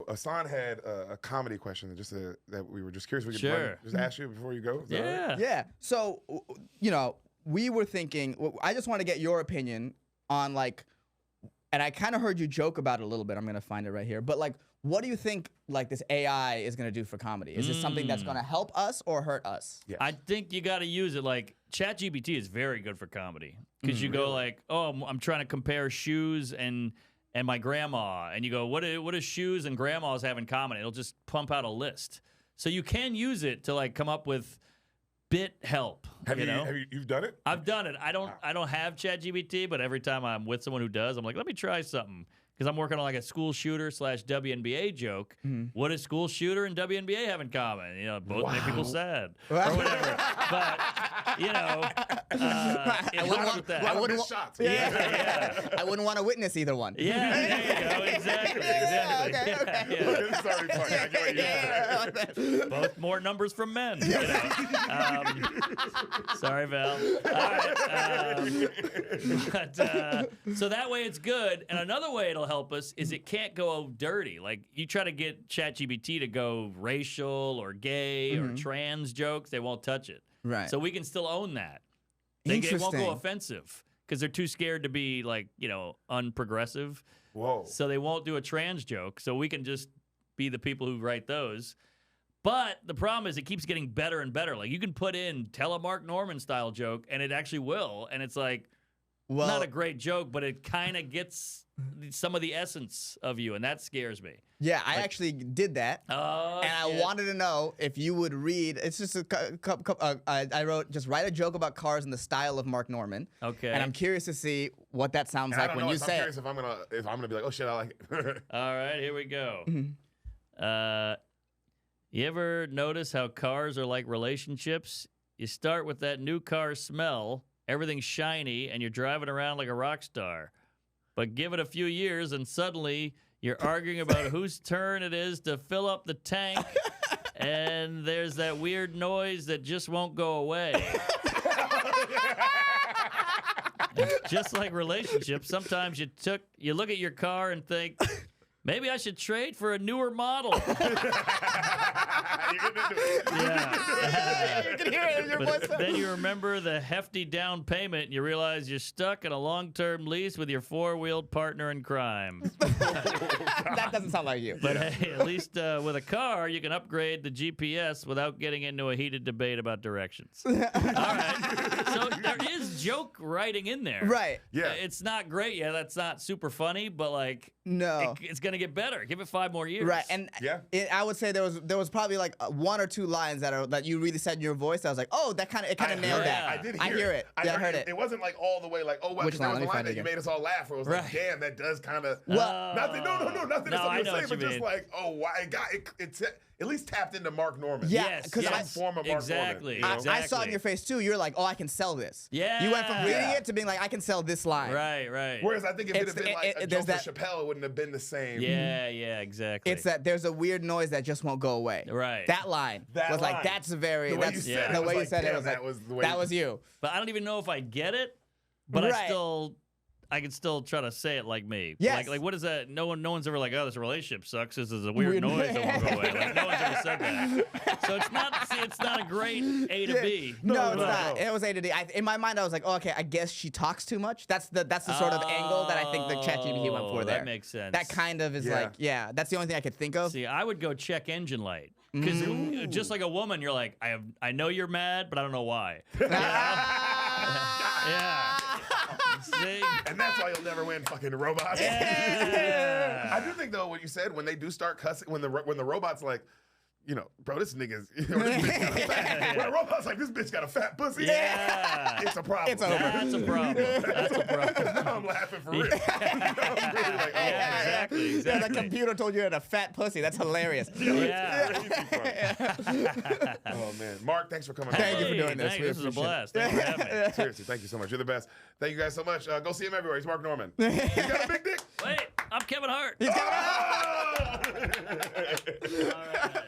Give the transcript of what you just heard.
Ehsan had a comedy question that we were just curious. We could Sure. just ask you before you go. Is that all Yeah. right? Yeah. So, we were thinking, I just want to get your opinion on like, and I kind of heard you joke about it a little bit. I'm going to find it right here. But like, what do you think like this AI is going to do for comedy? Is this something that's going to help us or hurt us? Yes. I think you got to use it. Like ChatGPT is very good for comedy because you go like, oh, I'm trying to compare shoes and my grandma, and you go, what do shoes and grandmas have in common? It'll just pump out a list. So you can use it to like come up with bit help. Have know? you've done it? I've done it. I don't have ChatGPT, but every time I'm with someone who does, I'm like, let me try something. Because I'm working on like a school shooter / WNBA joke. What does school shooter and WNBA have in common? You know, both make people sad or whatever. But you know, it helps with that. I wouldn't shots. Yeah. I wouldn't want to witness either one. Yeah, there you go. Exactly. Okay. It's already funny. I get what you're saying. Both more numbers from men. You know? Sorry, Val. All right. So that way it's good. And another way it'll help us is it can't go dirty. Like you try to get ChatGPT to go racial or gay or trans jokes, they won't touch it. Right. So we can still own that. It won't Interesting. go offensive because they're too scared to be like, unprogressive. Whoa. So they won't do a trans joke. So we can just be the people who write those. But the problem is it keeps getting better and better. Like you can put in tell a Mark Norman style joke and it actually will. And it's like not a great joke, but it kind of gets some of the essence of you. And that scares me. Yeah, I actually did that. Oh, and I wanted to know if you would read. It's just I wrote just write a joke about cars in the style of Mark Norman. Okay. And I'm curious to see what that sounds like when you say I'm it. curious if I'm gonna be like, oh shit, I like it. All right, here we go. You ever notice how cars are like relationships? You start with that new car smell, everything's shiny, and you're driving around like a rock star. But give it a few years, and suddenly you're arguing about whose turn it is to fill up the tank, and there's that weird noise that just won't go away. Just like relationships, sometimes you look at your car and think, maybe I should trade for a newer model. Yeah. You can hear it in your voice. But then you remember the hefty down payment and you realize you're stuck in a long-term lease with your four-wheeled partner in crime. That doesn't sound like you. But hey, at least with a car, you can upgrade the GPS without getting into a heated debate about directions. All right. So there is joke writing in there. Right. Yeah. It's not great yet. That's not super funny, but like No. it's going to get better. Give it 5 more years. Right, and Yeah. I would say there was probably like 1 or 2 lines that you really said in your voice. I was like, oh, that kind of nailed that. I did I hear it. Yeah, I heard it. It wasn't like all the way like, oh, wow, Which because there line? was a Let me line find it that you again. made us all laugh where it was like, damn, that does kind of. Well, nothing No, to I something know you're what saying, but you just mean. like, oh, why it's at least tapped into Mark Norman. Yeah, Yes, because Some yes, form of Mark exactly. Norman. You know? I saw it in your face too. You're like, oh, I can sell this. Yeah. You went from reading Yeah. it to being like, I can sell this line. Right. Whereas I think if it It's- had been like a there's joke for that- Chappelle, it wouldn't have been the same. Yeah, exactly. It's that there's a weird noise that just won't go away. Right. That line was like, that's very. The way you That's said it the was way you like, said it damn, was that like, was the way that you- was you. But I don't even know if I get it. But Right. I can still try to say it like me. Yes. Like what is that? No one's ever like, oh, this relationship sucks. This is a weird noise that won't go away. Like no one's ever said that. So it's not a great A to B. No, it's no, not. no. It was A to D. In my mind, I was like, oh, okay, I guess she talks too much. That's the sort of angle that I think the ChatGPT went for there. That makes sense. That kind of is Yeah. like, yeah, that's the only thing I could think of. See, I would go check engine light. Because just like a woman, you're like, I know you're mad, but I don't know why. Yeah. See? And that's why you'll never win fucking robots. Yeah. I do think though, what you said, when they do start cussing, when the robot's like, bro, this nigga's, this bitch got a fat. When a robot's like, this bitch got a fat pussy. Yeah. It's a problem. It's over. That's a problem. That's a problem. I'm laughing for real. I'm really like, oh, Yeah, exactly. Yeah, the computer told you you had a fat pussy. That's hilarious. Yeah. crazy funny. Oh man, Mark, thanks for coming. Thank on. you for doing this. Thank We you. This was a appreciate it. blast. Thanks for having me. Seriously, thank you so much. You're the best. Thank you guys so much. Go see him everywhere. He's Mark Norman. He's got a big dick. Wait, I'm Kevin Hart. He's got- Oh! All right.